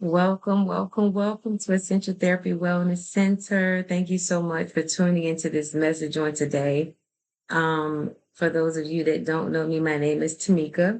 Welcome, welcome, welcome to Essential Therapy Wellness Center. Thank you so much for tuning into this message on today. For those of you that don't know me, my name is Tamika.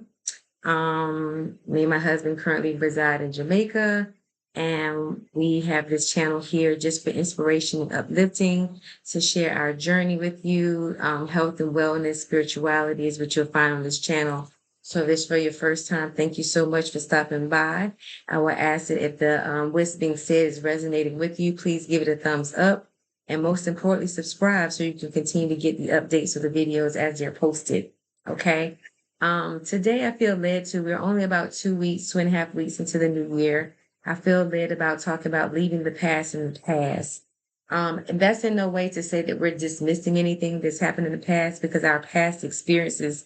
Me and my husband currently reside in Jamaica, and we have this channel here just for inspiration and uplifting to share our journey with you. Health and wellness, spirituality is what you'll find on this channel. So if this for your first time, thank you so much for stopping by. I will ask that if the what's being said is resonating with you, please give it a thumbs up. And most importantly, subscribe so you can continue to get the updates of the videos as they're posted. Okay. Today I feel led to, we're only about 2 weeks, 2.5 weeks into the new year. I feel led about talking about leaving the past in the past. And that's in no way to say that we're dismissing anything that's happened in the past, because our past experiences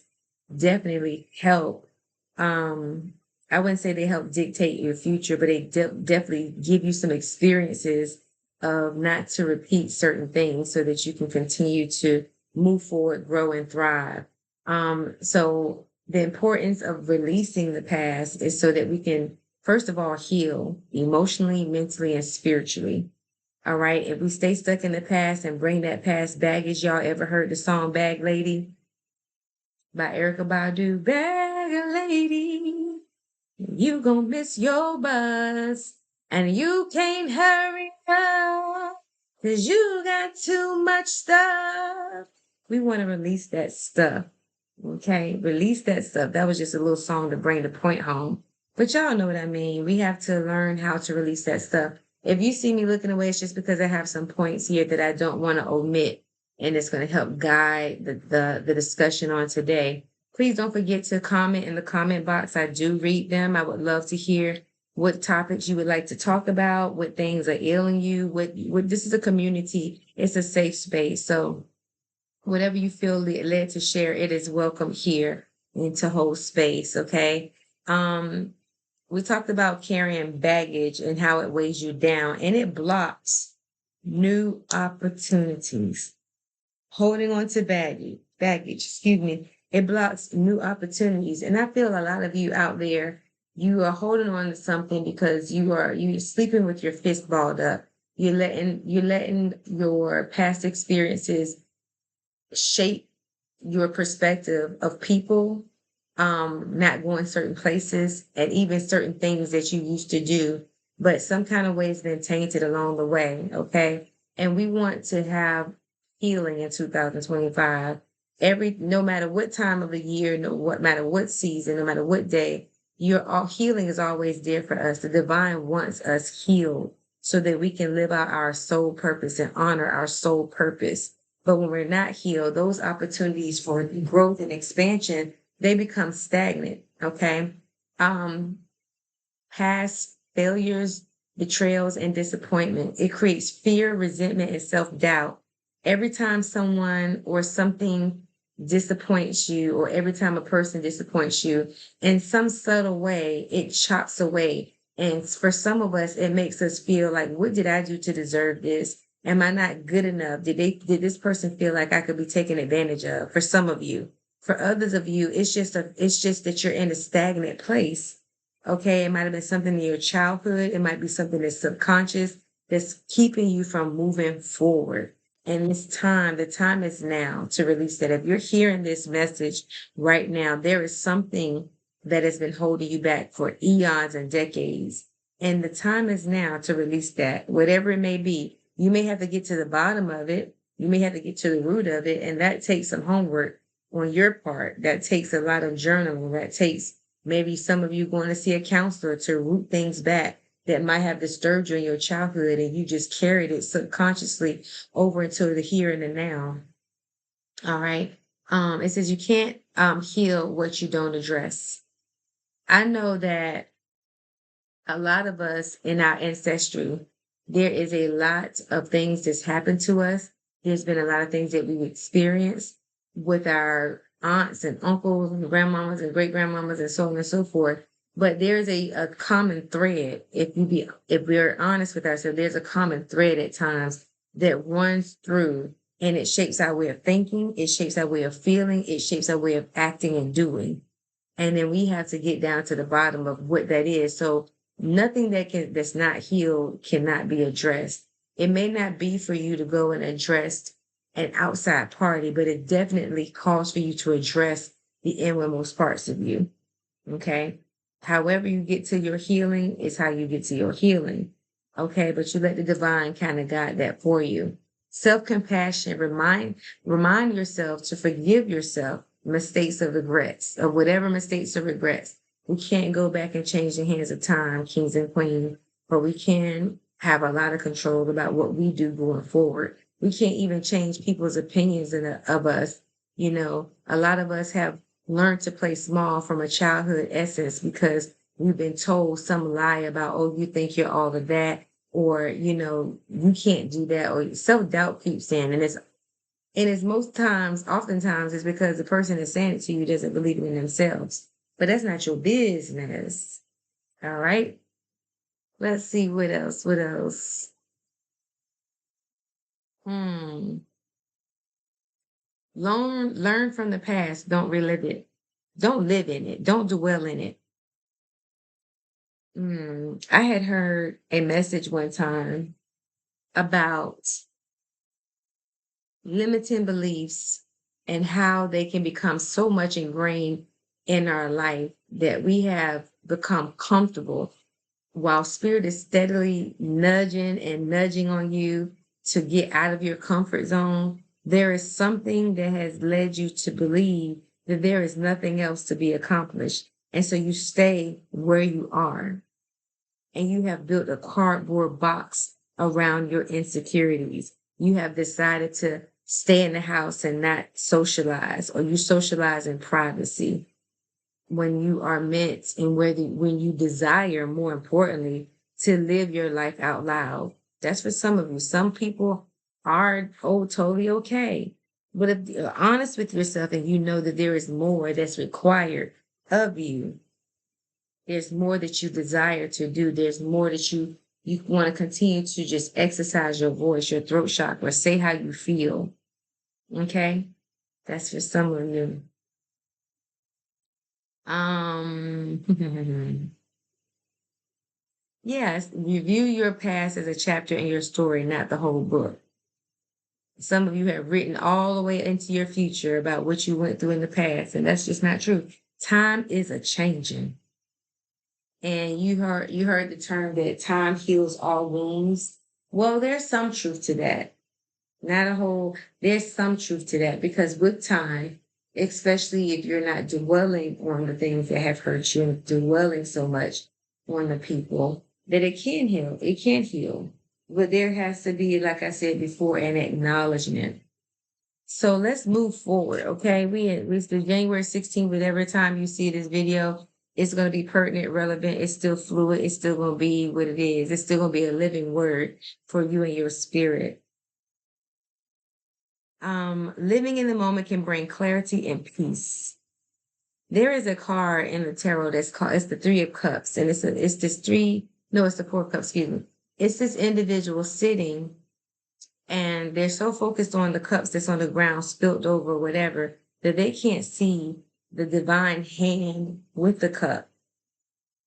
definitely help. I wouldn't say they help dictate your future, but they definitely give you some experiences of not to repeat certain things so that you can continue to move forward, grow, and thrive. So the importance of releasing the past is so that we can, first of all, heal emotionally, mentally, and spiritually. All right. If we stay stuck in the past and bring that past baggage, y'all ever heard the song Bag Lady by Erica Badu? Bag Lady, you gonna miss your bus and you can't hurry up because you got too much stuff. We want to release that stuff. Okay, release that stuff. That was just a little song to bring the point home. But y'all know what I mean. We have to learn how to release that stuff. If you see me looking away, it's just because I have some points here that I don't want to omit, and it's going to help guide the discussion on today. Please don't forget to comment in the comment box. I do read them. I would love to hear what topics you would like to talk about, what things are ailing you. What this is a community. It's a safe space. So whatever you feel led to share, it is welcome here and to hold space. Okay. Um, we talked about carrying baggage and how it weighs you down, and it blocks new opportunities. Holding on to excuse me, it blocks new opportunities. And I feel a lot of you out there, you are holding on to something because you're sleeping with your fist balled up. You're letting your past experiences shape your perspective of people, not going certain places, and even certain things that you used to do, but some kind of way has been tainted along the way. Okay. And we want to have healing in 2025. No matter what time of the year, matter what season, no matter what day, your all healing is always there for us. The divine wants us healed so that we can live out our soul purpose and honor our soul purpose. But when we're not healed, those opportunities for growth and expansion, they become stagnant. Okay. Um, Past failures, betrayals, and disappointment. It creates fear, resentment, and self-doubt. Every time someone or something disappoints you, or every time a person disappoints you, in some subtle way, it chops away. And for some of us, it makes us feel like, what did I do to deserve this? Am I not good enough? Did this person feel like I could be taken advantage of? For some of you. For others of you, it's just that you're in a stagnant place. Okay, it might have been something in your childhood. It might be something that's subconscious that's keeping you from moving forward. And the time is now to release that. If you're hearing this message right now, there is something that has been holding you back for eons and decades. And the time is now to release that, whatever it may be. You may have to get to the bottom of it. You may have to get to the root of it. And that takes some homework on your part. That takes a lot of journaling. That takes maybe some of you going to see a counselor to root things back that might have disturbed you in your childhood, and you just carried it subconsciously over into the here and the now. All right. It says you can't heal what you don't address. I know that a lot of us in our ancestry, there is a lot of things that's happened to us. There's been a lot of things that we've experienced with our aunts and uncles and grandmamas and great grandmamas and so on and so forth. But there's a common thread. If we're honest with ourselves, there's a common thread at times that runs through, and it shapes our way of thinking, it shapes our way of feeling, it shapes our way of acting and doing. And then we have to get down to the bottom of what that is. So Nothing that's not healed cannot be addressed. It may not be for you to go and address an outside party, but it definitely calls for you to address the innermost parts of you. Okay. However you get to your healing is how you get to your healing. Okay. But you let the divine kind of guide that for you. Self-compassion, remind yourself to forgive yourself mistakes of regrets, of whatever mistakes or regrets. We can't go back and change the hands of time, kings and queens, but we can have a lot of control about what we do going forward. We can't even change people's opinions of us. You know, a lot of us have learned to play small from a childhood essence because we've been told some lie about, oh, you think you're all of that, or, you know, you can't do that, or self-doubt creeps in. And it's most times, oftentimes, it's because the person that's saying it to you doesn't believe in themselves. But that's not your business. All right. Let's see what else. What else? Hmm. Learn from the past. Don't relive it. Don't live in it. Don't dwell in it. I had heard a message one time about limiting beliefs and how they can become so much ingrained in our life that we have become comfortable while spirit is steadily nudging and nudging on you to get out of your comfort zone. There is something that has led you to believe that there is nothing else to be accomplished. And so you stay where you are and you have built a cardboard box around your insecurities. You have decided to stay in the house and not socialize, or you socialize in privacy when you are meant and when you desire, more importantly, to live your life out loud. That's for some of you. Some people are totally okay. But if you're honest with yourself and you know that there is more that's required of you, there's more that you desire to do. There's more that you want to continue to just exercise your voice, your throat chakra, say how you feel. Okay? That's for some of you. Yes, review your past as a chapter in your story, not the whole book. Some of you have written all the way into your future about what you went through in the past, and that's just not true. Time is a changing. And you heard the term that time heals all wounds. Well, there's some truth to that. Not a whole, there's some truth to that because with time, especially if you're not dwelling on the things that have hurt you and dwelling so much on the people, that it can heal. It can heal. But there has to be, like I said before, an acknowledgement. So let's move forward, okay? It's the January 16th, but every time you see this video, it's going to be pertinent, relevant. It's still fluid. It's still going to be what it is. It's still going to be a living word for you and your spirit. Living in the moment can bring clarity and peace. There is a card in the tarot that's called, it's the Three of Cups, and it's this three, no, it's the Four of Cups, excuse me. It's this individual sitting and they're so focused on the cups that's on the ground, spilt over, whatever, that they can't see the divine hand with the cup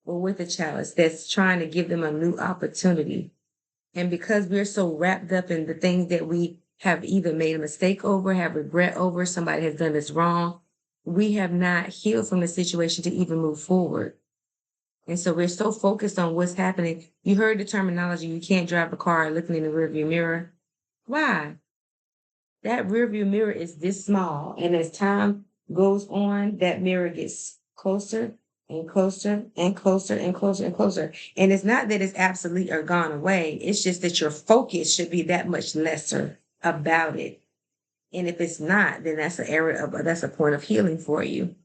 or with the chalice that's trying to give them a new opportunity. And because we're so wrapped up in the things that we have either made a mistake over, have regret over, somebody has done us wrong, we have not healed from the situation to even move forward. And so we're so focused on what's happening. You heard the terminology, you can't drive a car looking in the rearview mirror. Why? That rearview mirror is this small. And as time goes on, that mirror gets closer and closer and closer and closer and closer. And it's not that it's absolute or gone away. It's just that your focus should be that much lesser about it. And if it's not, then that's that's a point of healing for you.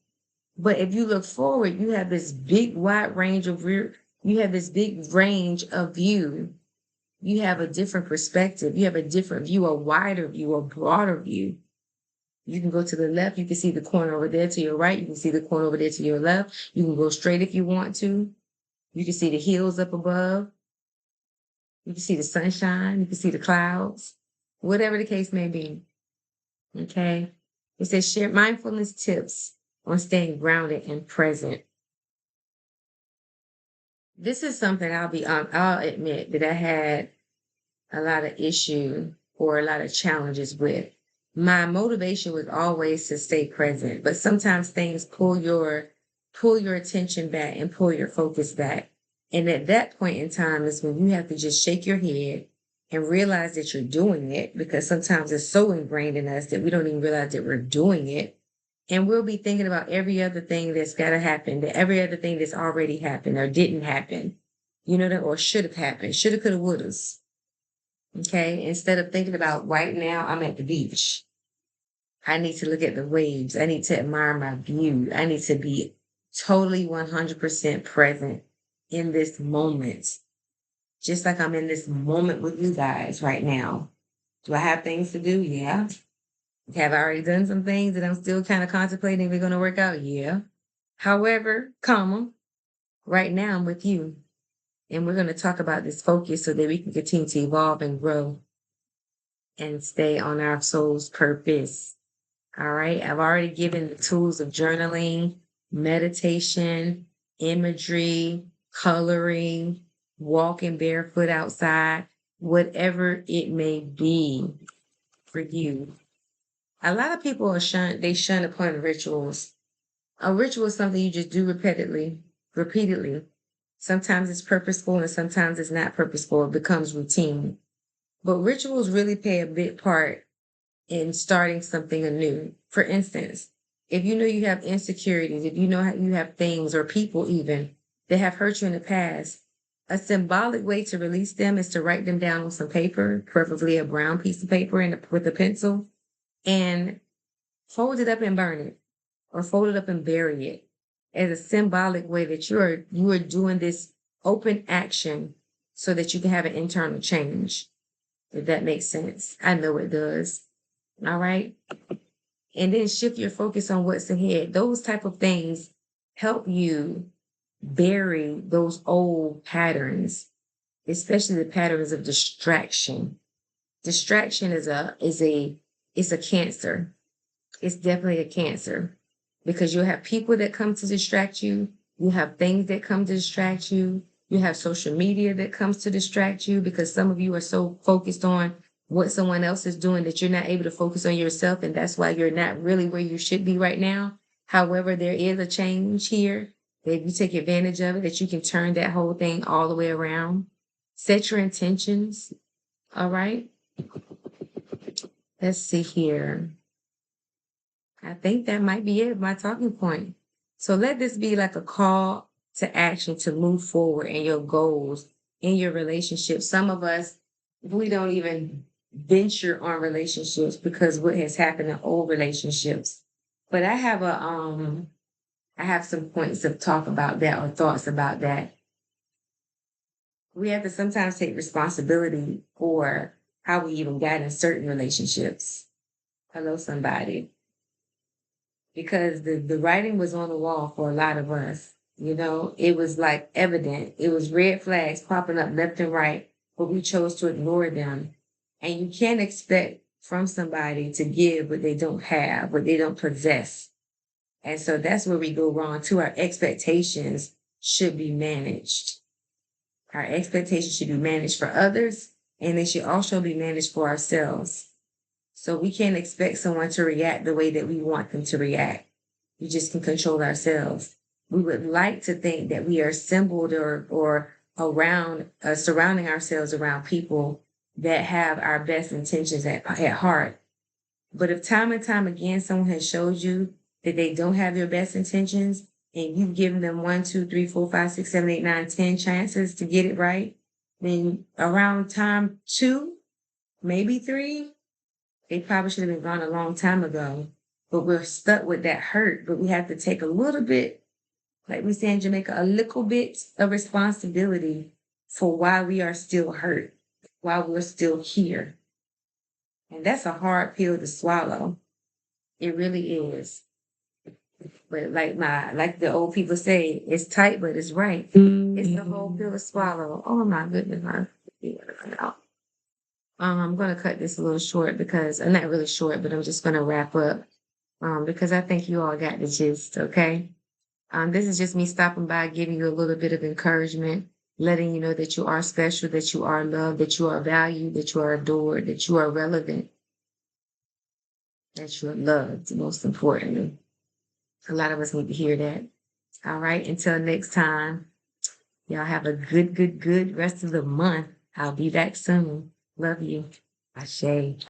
But if you look forward, you have this big wide range of you have this big range of view. You have a different perspective. You have a different view, a wider view, a broader view. You can go to the left. You can see the corner over there to your right. You can see the corner over there to your left. You can go straight if you want to. You can see the hills up above. You can see the sunshine. You can see the clouds, whatever the case may be. Okay. It says share mindfulness tips on staying grounded and present. This is something I'll admit that I had a lot of issue or a lot of challenges with. My motivation was always to stay present, but sometimes things pull your attention back and pull your focus back. And at that point in time is when you have to just shake your head and realize that you're doing it, because sometimes it's so ingrained in us that we don't even realize that we're doing it. And we'll be thinking about every other thing that's got to happen, that every other thing that's already happened or didn't happen, or should have happened, shoulda, coulda, wouldas. Okay. Instead of thinking about right now, I'm at the beach. I need to look at the waves. I need to admire my view. I need to be totally 100% present in this moment, just like I'm in this moment with you guys right now. Do I have things to do? Yeah. Have I already done some things that I'm still kind of contemplating if they're going to work out? Yeah. However, right now I'm with you. And we're going to talk about this focus so that we can continue to evolve and grow and stay on our soul's purpose. All right. I've already given the tools of journaling, meditation, imagery, coloring, walking barefoot outside, whatever it may be for you. A lot of people they shun upon rituals. A ritual is something you just do repeatedly. Sometimes it's purposeful and sometimes it's not purposeful. It becomes routine. But rituals really play a big part in starting something anew. For instance, if you know you have insecurities, if you know how you have things or people even that have hurt you in the past, a symbolic way to release them is to write them down on some paper, preferably a brown piece of paper with a pencil, and fold it up and burn it, or fold it up and bury it as a symbolic way that you are doing this open action so that you can have an internal change. If that makes sense. I know it does. All right. And then shift your focus on what's ahead. Those type of things help you bury those old patterns, especially the patterns of distraction. Distraction is a cancer. It's definitely a cancer, because you'll have people that come to distract you. You have things that come to distract you. You have social media that comes to distract you, because some of you are so focused on what someone else is doing that you're not able to focus on yourself. And that's why you're not really where you should be right now. However, there is a change here that if you take advantage of it, that you can turn that whole thing all the way around. Set your intentions. All right. Let's see here. I think that might be it, my talking point. So let this be like a call to action to move forward in your goals, in your relationships. Some of us, we don't even venture on relationships because what has happened in old relationships. But I have some points of talk about that or thoughts about that. We have to sometimes take responsibility for how we even got in certain relationships. Hello, somebody, because the writing was on the wall for a lot of us. It was like evident. It was red flags popping up left and right, but we chose to ignore them. And you can't expect from somebody to give what they don't have, what they don't possess. And so that's where we go wrong too. Our expectations should be managed. Our expectations should be managed for others, and they should also be managed for ourselves. So we can't expect someone to react the way that we want them to react. We just can control ourselves. We would like to think that we are assembled or around, surrounding ourselves around people that have our best intentions at heart. But if time and time again someone has showed you that they don't have your best intentions, and you've given them 1, 2, 3, 4, 5, 6, 7, 8, 9, 10 chances to get it right, then around time 2, maybe 3, they probably should have been gone a long time ago. But we're stuck with that hurt. But we have to take a little bit, like we say in Jamaica, a little bit of responsibility for why we are still hurt, while we're still here. And that's a hard pill to swallow. It really is. But like the old people say, it's tight, but it's right. It's the whole pill to swallow. Oh my goodness. I'm going to cut this a little short because I'm not really short, but I'm just going to wrap up because I think you all got the gist. Okay. This is just me stopping by, giving you a little bit of encouragement, letting you know that you are special, that you are loved, that you are valued, that you are adored, that you are relevant, that you are loved, most importantly. A lot of us need to hear that. All right. Until next time, y'all have a good rest of the month. I'll be back soon. Love you. Ashe.